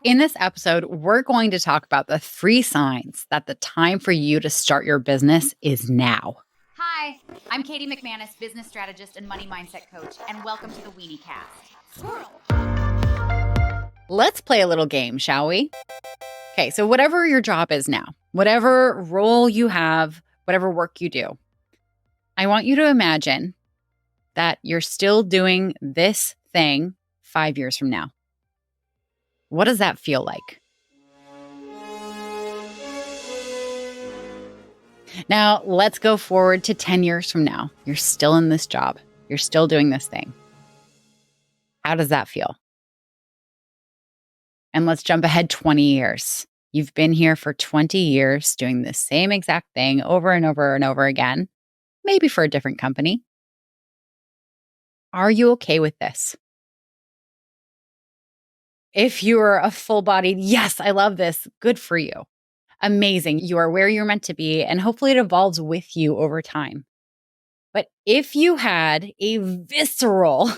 In this episode, we're going to talk about the 3 signs that the time for you to start your business is now. Hi, I'm Katie McManus, business strategist and money mindset coach, and welcome to the Weeniecast. Let's play a little game, shall we? Okay, so whatever your job is now, whatever role you have, whatever work you do, I want you to imagine that you're still doing this thing 5 years from now. What does that feel like? Now, let's go forward to 10 years from now. You're still in this job. You're still doing this thing. How does that feel? And let's jump ahead 20 years. You've been here for 20 years doing the same exact thing over and over and over again, maybe for a different company. Are you okay with this? If you're a full-bodied, yes, I love this, good for you. Amazing. You are where you're meant to be, and hopefully it evolves with you over time. But if you had a visceral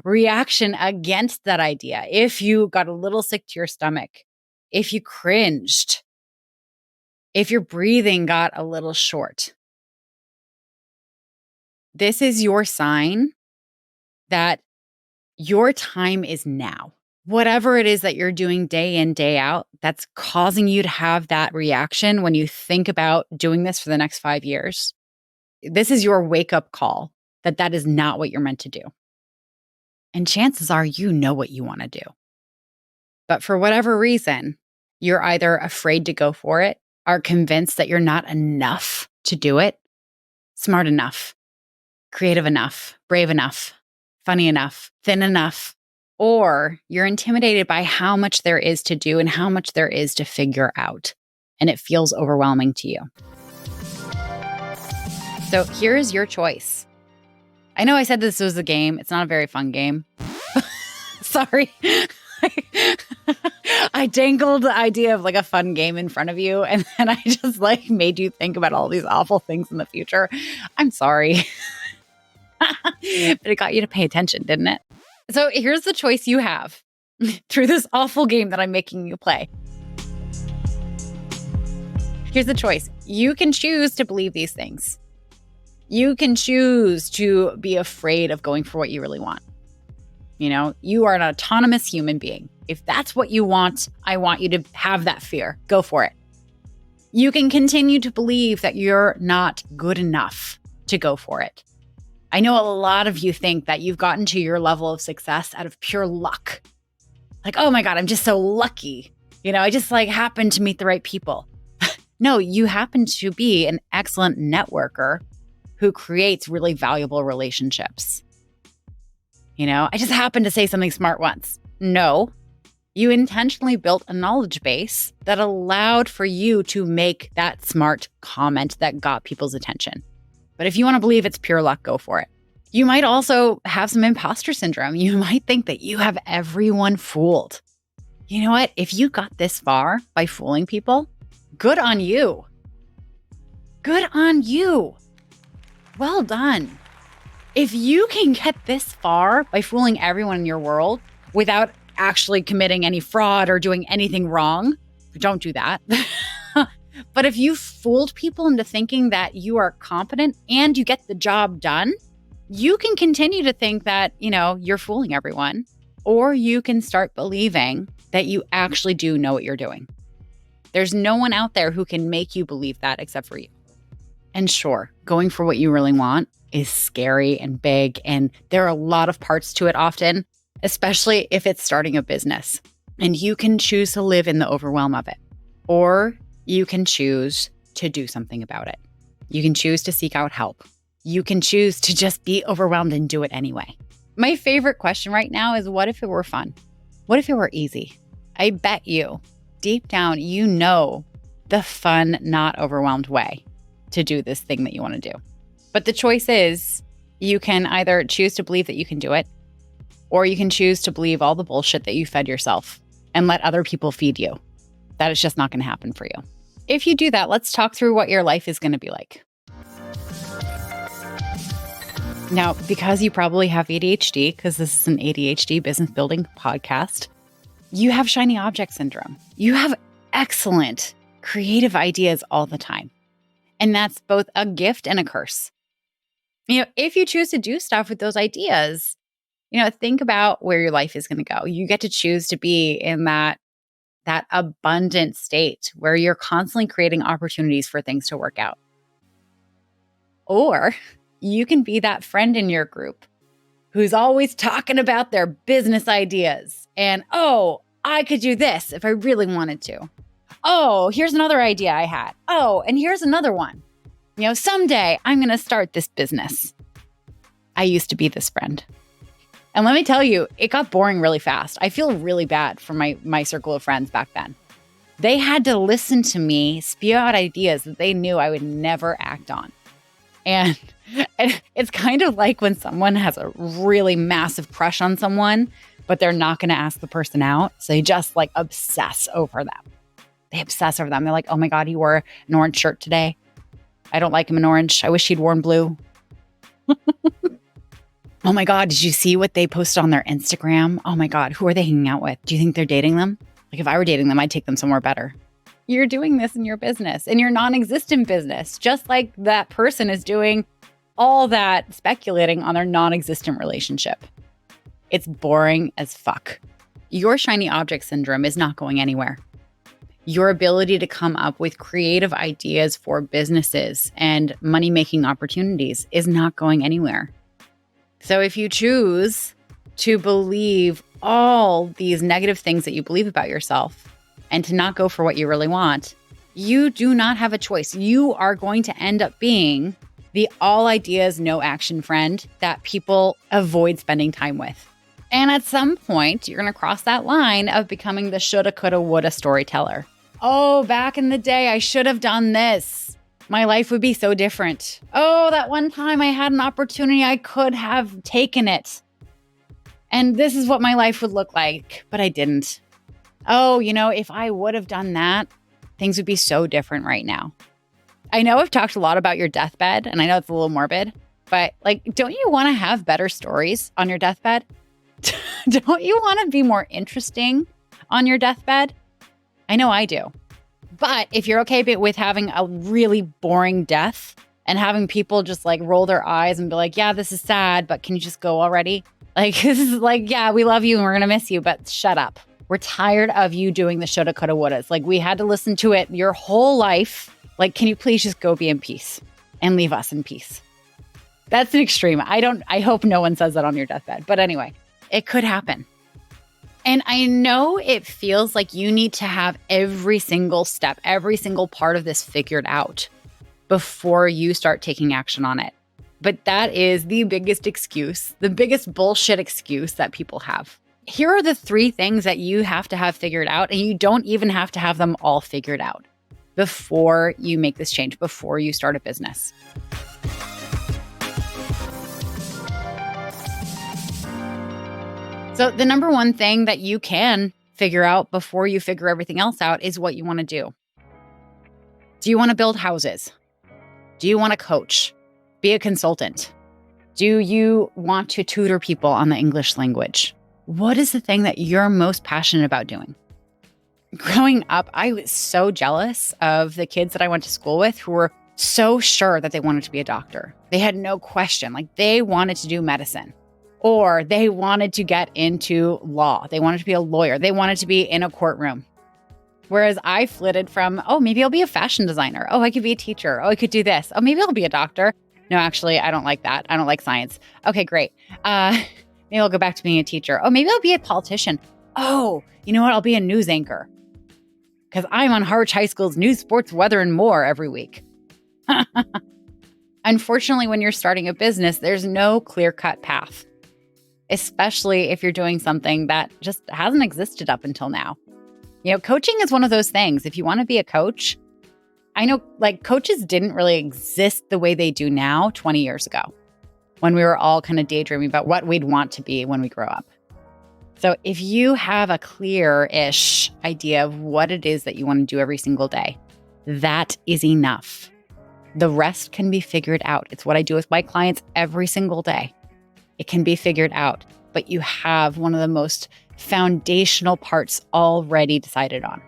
reaction against that idea, if you got a little sick to your stomach, if you cringed, if your breathing got a little short, this is your sign that your time is now. Whatever it is that you're doing day in, day out, that's causing you to have that reaction when you think about doing this for the next 5 years. This is your wake-up call that that is not what you're meant to do. And chances are you know what you want to do. But for whatever reason, you're either afraid to go for it, are convinced that you're not enough to do it, smart enough, creative enough, brave enough, funny enough, thin enough, or you're intimidated by how much there is to do and how much there is to figure out, and it feels overwhelming to you. So here's your choice. I know I said this was a game. It's not a very fun game. Sorry. I dangled the idea of like a fun game in front of you, and then I just like made you think about all these awful things in the future. I'm sorry. But it got you to pay attention, didn't it? So here's the choice you have through this awful game that I'm making you play. Here's the choice. You can choose to believe these things. You can choose to be afraid of going for what you really want. You know, you are an autonomous human being. If that's what you want, I want you to have that fear. Go for it. You can continue to believe that you're not good enough to go for it. I know a lot of you think that you've gotten to your level of success out of pure luck. Like, oh my God, I'm just so lucky. You know, I just like happened to meet the right people. No, you happen to be an excellent networker who creates really valuable relationships. You know, I just happened to say something smart once. No, you intentionally built a knowledge base that allowed for you to make that smart comment that got people's attention. But if you want to believe it's pure luck, go for it. You might also have some imposter syndrome. You might think that you have everyone fooled. You know what? If you got this far by fooling people, good on you. Good on you. Well done. If you can get this far by fooling everyone in your world without actually committing any fraud or doing anything wrong, don't do that. But if you fooled people into thinking that you are competent and you get the job done, you can continue to think that, you know, you're fooling everyone, or you can start believing that you actually do know what you're doing. There's no one out there who can make you believe that except for you. And sure, going for what you really want is scary and big, and there are a lot of parts to it often, especially if it's starting a business. And you can choose to live in the overwhelm of it, or you can choose to do something about it. You can choose to seek out help. You can choose to just be overwhelmed and do it anyway. My favorite question right now is, what if it were fun? What if it were easy? I bet you, deep down, you know the fun, not overwhelmed way to do this thing that you want to do. But the choice is, you can either choose to believe that you can do it, or you can choose to believe all the bullshit that you fed yourself and let other people feed you. That is just not going to happen for you. If you do that, let's talk through what your life is going to be like. Now, because you probably have ADHD, because this is an ADHD business building podcast, you have shiny object syndrome. You have excellent creative ideas all the time. And that's both a gift and a curse. If you choose to do stuff with those ideas, think about where your life is going to go. You get to choose to be in that abundant state where you're constantly creating opportunities for things to work out. Or you can be that friend in your group who's always talking about their business ideas and, oh, I could do this if I really wanted to. Oh, here's another idea I had. Oh, and here's another one. Someday I'm going to start this business. I used to be this friend. And let me tell you, it got boring really fast. I feel really bad for my circle of friends back then. They had to listen to me spew out ideas that they knew I would never act on. And it's kind of like when someone has a really massive crush on someone, but they're not going to ask the person out. So they just obsess over them. They obsess over them. They're like, oh my God, he wore an orange shirt today. I don't like him in orange. I wish he'd worn blue. Oh my God, did you see what they posted on their Instagram? Oh my God, who are they hanging out with? Do you think they're dating them? If I were dating them, I'd take them somewhere better. You're doing this in your business, in your non-existent business, just like that person is doing all that speculating on their non-existent relationship. It's boring as fuck. Your shiny object syndrome is not going anywhere. Your ability to come up with creative ideas for businesses and money-making opportunities is not going anywhere. So if you choose to believe all these negative things that you believe about yourself and to not go for what you really want, you do not have a choice. You are going to end up being the all ideas, no action friend that people avoid spending time with. And at some point, you're going to cross that line of becoming the shoulda, coulda, woulda storyteller. Oh, back in the day, I should have done this. My life would be so different. Oh, that one time I had an opportunity, I could have taken it. And this is what my life would look like, but I didn't. Oh, if I would have done that, things would be so different right now. I know I've talked a lot about your deathbed, and I know it's a little morbid, but don't you want to have better stories on your deathbed? Don't you want to be more interesting on your deathbed? I know I do. But if you're okay with having a really boring death and having people just roll their eyes and be like, yeah, this is sad, but can you just go already? This is yeah, we love you and we're going to miss you, but shut up. We're tired of you doing the shoulda, coulda, wouldas. We had to listen to it your whole life. Can you please just go be in peace and leave us in peace? That's an extreme. I hope no one says that on your deathbed. But anyway, it could happen. And I know it feels like you need to have every single step, every single part of this figured out before you start taking action on it. But that is the biggest excuse, the biggest bullshit excuse that people have. Here are the 3 things that you have to have figured out, and you don't even have to have them all figured out before you make this change, before you start a business. So the number one thing that you can figure out before you figure everything else out is what you want to do. Do you want to build houses? Do you want to coach? Be a consultant? Do you want to tutor people on the English language? What is the thing that you're most passionate about doing? Growing up, I was so jealous of the kids that I went to school with who were so sure that they wanted to be a doctor. They had no question. They wanted to do medicine. Or they wanted to get into law. They wanted to be a lawyer. They wanted to be in a courtroom. Whereas I flitted from, oh, maybe I'll be a fashion designer. Oh, I could be a teacher. Oh, I could do this. Oh, maybe I'll be a doctor. No, actually, I don't like that. I don't like science. Okay, great. Maybe I'll go back to being a teacher. Oh, maybe I'll be a politician. Oh, you know what? I'll be a news anchor. Because I'm on Harwich High School's news, sports, weather, and more every week. Unfortunately, when you're starting a business, there's no clear-cut path. Especially if you're doing something that just hasn't existed up until now. Coaching is one of those things. If you want to be a coach, I know coaches didn't really exist the way they do now 20 years ago when we were all kind of daydreaming about what we'd want to be when we grow up. So if you have a clear-ish idea of what it is that you want to do every single day, that is enough. The rest can be figured out. It's what I do with my clients every single day. It can be figured out. but you have one of the most foundational parts already decided on.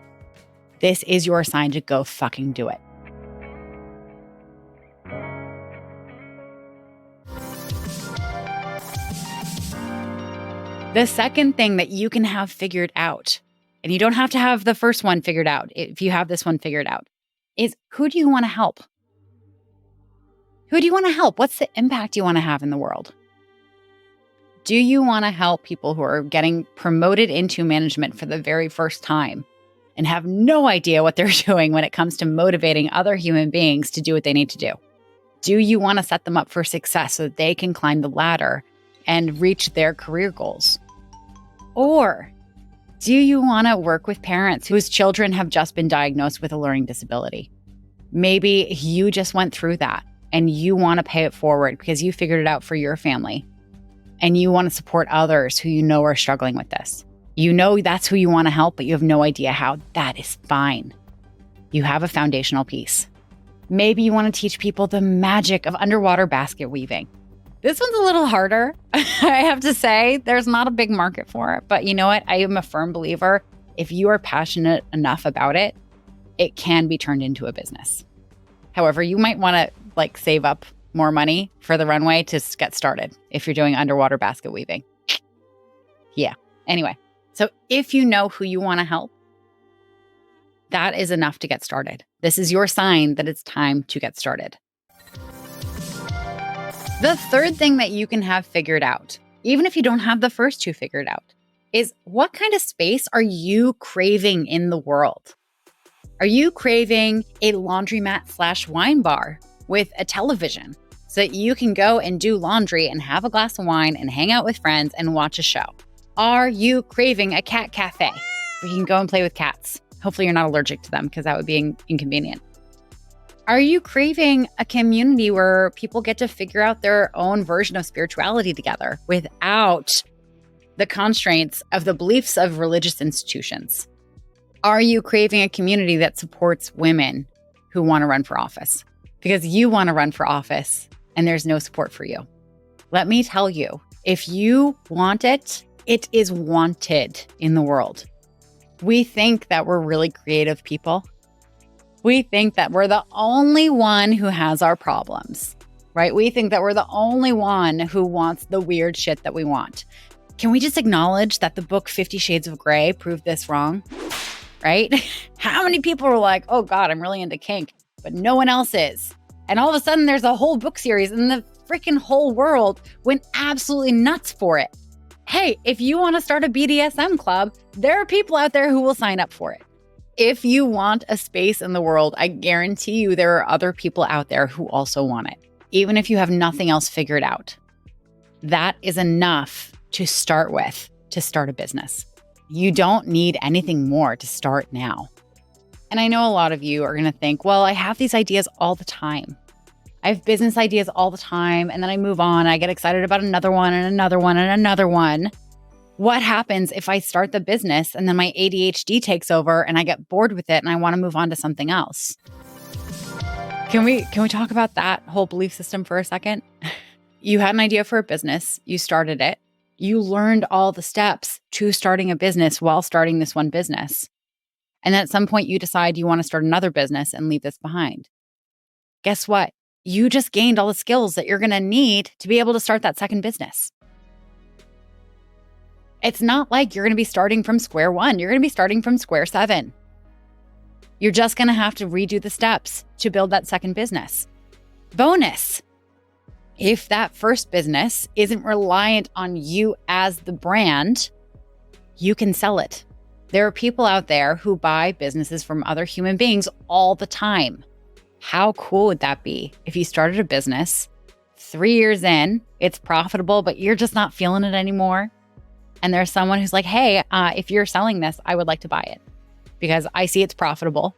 This is your sign to go fucking do it. The second thing that you can have figured out, and you don't have to have the first one figured out if you have this one figured out, is who do you want to help? Who do you want to help? What's the impact you want to have in the world? Do you want to help people who are getting promoted into management for the very first time and have no idea what they're doing when it comes to motivating other human beings to do what they need to do? Do you want to set them up for success so that they can climb the ladder and reach their career goals? Or do you want to work with parents whose children have just been diagnosed with a learning disability? Maybe you just went through that and you want to pay it forward because you figured it out for your family and you want to support others who you know are struggling with this. You know that's who you want to help, but you have no idea how. That is fine. You have a foundational piece. Maybe you want to teach people the magic of underwater basket weaving. This one's a little harder, I have to say. There's not a big market for it, but you know what? I am a firm believer. If you are passionate enough about it, it can be turned into a business. However, you might want to save up more money for the runway to get started if you're doing underwater basket weaving. Yeah. Anyway, so if you know who you want to help, that is enough to get started. This is your sign that it's time to get started. The third thing that you can have figured out, even if you don't have the first two figured out, is what kind of space are you craving in the world? Are you craving a laundromat/wine bar with a television so that you can go and do laundry and have a glass of wine and hang out with friends and watch a show? Are you craving a cat cafe where you can go and play with cats? Hopefully you're not allergic to them because that would be inconvenient. Are you craving a community where people get to figure out their own version of spirituality together without the constraints of the beliefs of religious institutions? Are you craving a community that supports women who want to run for office? Because you want to run for office and there's no support for you. Let me tell you, if you want it, it is wanted in the world. We think that we're really creative people. We think that we're the only one who has our problems, right? We think that we're the only one who wants the weird shit that we want. Can we just acknowledge that the book 50 Shades of Grey proved this wrong, right? How many people were like, oh God, I'm really into kink, but no one else is. And all of a sudden there's a whole book series and the freaking whole world went absolutely nuts for it. Hey, if you want to start a BDSM club, there are people out there who will sign up for it. If you want a space in the world, I guarantee you there are other people out there who also want it, even if you have nothing else figured out. That is enough to start with to start a business. You don't need anything more to start now. And I know a lot of you are going to think, well, I have these ideas all the time. I have business ideas all the time, and then I move on. I get excited about another one and another one and another one. What happens if I start the business and then my ADHD takes over and I get bored with it and I want to move on to something else? Can we talk about that whole belief system for a second? You had an idea for a business. You started it. You learned all the steps to starting a business while starting this one business. And then at some point you decide you want to start another business and leave this behind. Guess what? You just gained all the skills that you're going to need to be able to start that second business. It's not like you're going to be starting from square one. You're going to be starting from square 7. You're just going to have to redo the steps to build that second business. Bonus. If that first business isn't reliant on you as the brand, you can sell it. There are people out there who buy businesses from other human beings all the time. How cool would that be if you started a business, 3 years in, it's profitable, but you're just not feeling it anymore? And there's someone who's like, hey, if you're selling this, I would like to buy it because I see it's profitable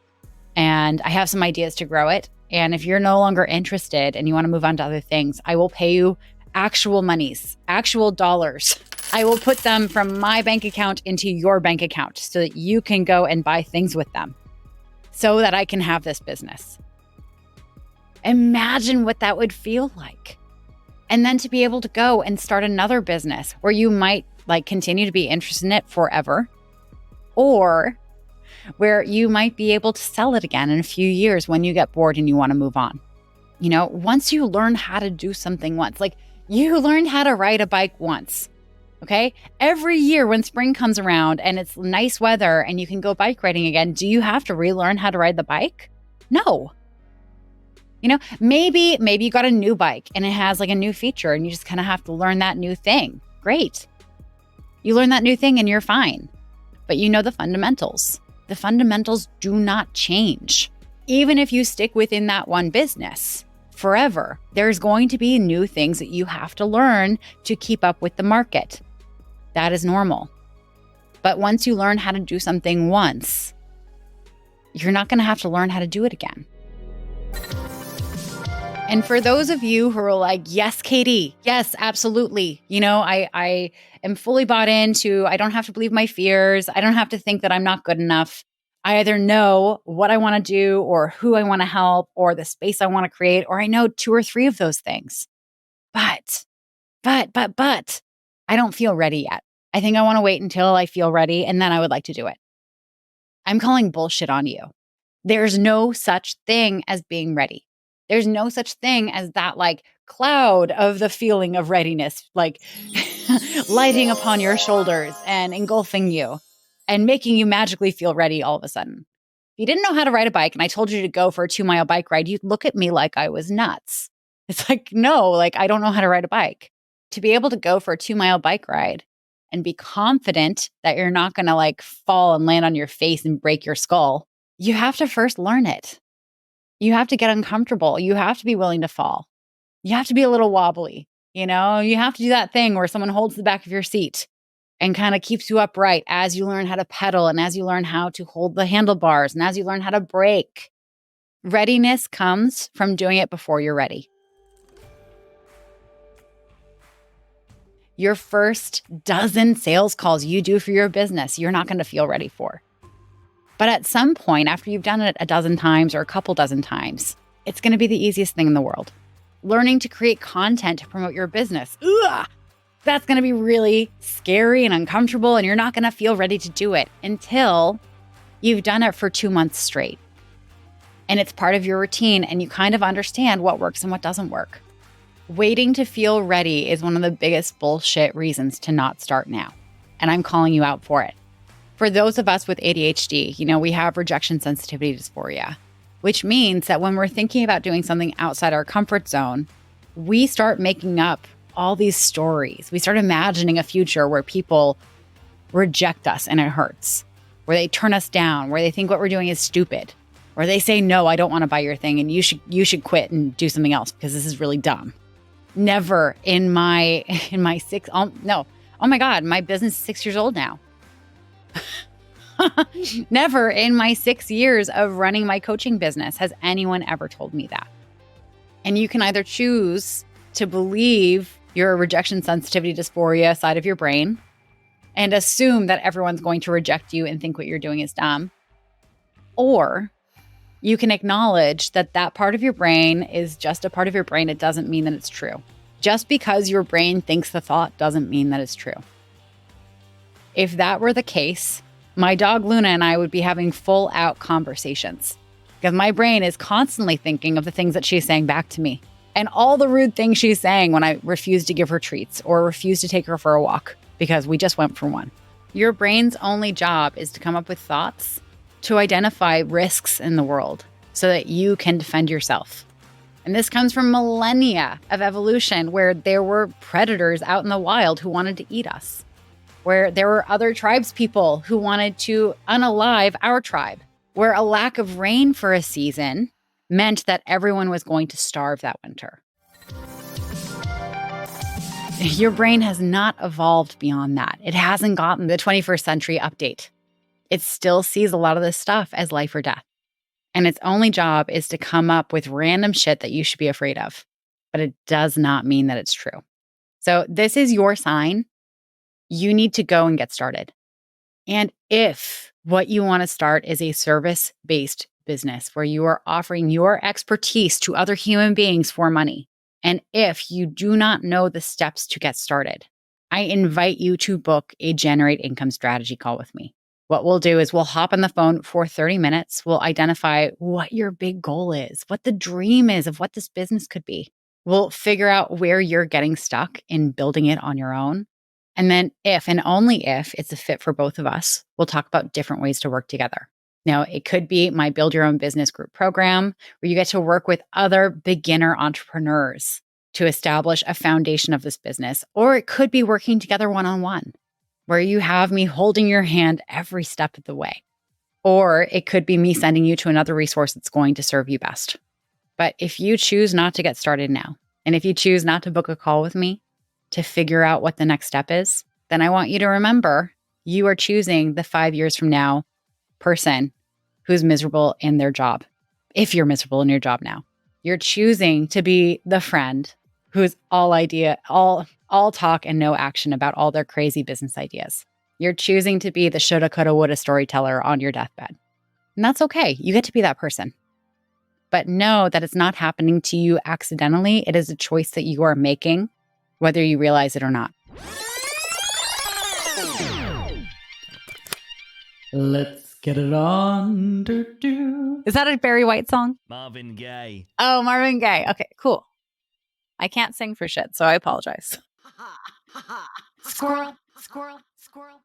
and I have some ideas to grow it. And if you're no longer interested and you want to move on to other things, I will pay you actual monies, actual dollars. I will put them from my bank account into your bank account so that you can go and buy things with them so that I can have this business. Imagine what that would feel like. And then to be able to go and start another business where you might like continue to be interested in it forever, or where you might be able to sell it again in a few years when you get bored and you want to move on. You know, once you learn how to do something once, like you learned how to ride a bike once, okay? Every year when spring comes around and it's nice weather and you can go bike riding again, do you have to relearn how to ride the bike? No. You know, maybe you got a new bike and it has like a new feature and you just kind of have to learn that new thing. Great. You learn that new thing and you're fine. But you know the fundamentals. The fundamentals do not change. Even if you stick within that one business forever, there's going to be new things that you have to learn to keep up with the market. That is normal. But once you learn how to do something once, you're not going to have to learn how to do it again. And for those of you who are like, yes, Katie, yes, absolutely. You know, I am fully bought into, I don't have to believe my fears. I don't have to think that I'm not good enough. I either know what I want to do or who I want to help or the space I want to create, or I know 2 or 3 of those things. But I don't feel ready yet. I think I want to wait until I feel ready and then I would like to do it. I'm calling bullshit on you. There's no such thing as being ready. There's no such thing as that like cloud of the feeling of readiness, like lighting upon your shoulders and engulfing you and making you magically feel ready all of a sudden. If you didn't know how to ride a bike and I told you to go for a 2-mile bike ride, you'd look at me like I was nuts. It's like, no, like I don't know how to ride a bike. To be able to go for a 2-mile bike ride and be confident that you're not going to like fall and land on your face and break your skull, you have to first learn it. You have to get uncomfortable. You have to be willing to fall. You have to be a little wobbly. You know, you have to do that thing where someone holds the back of your seat and kind of keeps you upright as you learn how to pedal and as you learn how to hold the handlebars and as you learn how to brake. Readiness comes from doing it before you're ready. Your first dozen sales calls you do for your business, you're not going to feel ready for. But at some point, after you've done it a dozen times or a couple dozen times, it's going to be the easiest thing in the world. Learning to create content to promote your business. That's going to be really scary and uncomfortable, and you're not going to feel ready to do it until you've done it for 2 months straight. And it's part of your routine, and you kind of understand what works and what doesn't work. Waiting to feel ready is one of the biggest bullshit reasons to not start now. And I'm calling you out for it. For those of us with ADHD, you know, we have rejection sensitivity dysphoria, which means that when we're thinking about doing something outside our comfort zone, we start making up all these stories. We start imagining a future where people reject us and it hurts, where they turn us down, where they think what we're doing is stupid, where they say, no, I don't want to buy your thing and you should quit and do something else because this is really dumb. Never in my oh my God, my business is 6 years old now. Never in my 6 years of running my coaching business has anyone ever told me that. And you can either choose to believe your rejection sensitivity dysphoria side of your brain and assume that everyone's going to reject you and think what you're doing is dumb. Or you can acknowledge that that part of your brain is just a part of your brain. It doesn't mean that it's true. Just because your brain thinks the thought doesn't mean that it's true. If that were the case, my dog Luna and I would be having full out conversations because my brain is constantly thinking of the things that she's saying back to me and all the rude things she's saying when I refuse to give her treats or refuse to take her for a walk because we just went for one. Your brain's only job is to come up with thoughts to identify risks in the world so that you can defend yourself. And this comes from millennia of evolution where there were predators out in the wild who wanted to eat us, where there were other tribes people who wanted to unalive our tribe, where a lack of rain for a season meant that everyone was going to starve that winter. Your brain has not evolved beyond that. It hasn't gotten the 21st century update. It still sees a lot of this stuff as life or death. And its only job is to come up with random shit that you should be afraid of. But it does not mean that it's true. So this is your sign. You need to go and get started. And if what you want to start is a service-based business where you are offering your expertise to other human beings for money, And if you do not know the steps to get started, I invite you to book a Generate Income Strategy call with me. What we'll do is we'll hop on the phone for 30 minutes. We'll identify what your big goal is, what the dream is of what this business could be. We'll figure out where you're getting stuck in building it on your own. And then if and only if it's a fit for both of us, we'll talk about different ways to work together. Now, it could be my Build Your Own Business Group program, where you get to work with other beginner entrepreneurs to establish a foundation of this business. Or it could be working together one-on-one, where you have me holding your hand every step of the way. Or it could be me sending you to another resource that's going to serve you best. But if you choose not to get started now, and if you choose not to book a call with me to figure out what the next step is, then I want you to remember you are choosing the 5 years from now person who's miserable in their job. If you're miserable in your job now, you're choosing to be the friend who's all talk and no action about all their crazy business ideas. You're choosing to be the shoulda, coulda, woulda storyteller on your deathbed. And that's okay. You get to be that person. But know that it's not happening to you accidentally. It is a choice that you are making, whether you realize it or not. Let's get it on. Is that a Barry White song? Marvin Gaye. Oh, Marvin Gaye. Okay, cool. I can't sing for shit, so I apologize. Squirrel, squirrel, squirrel.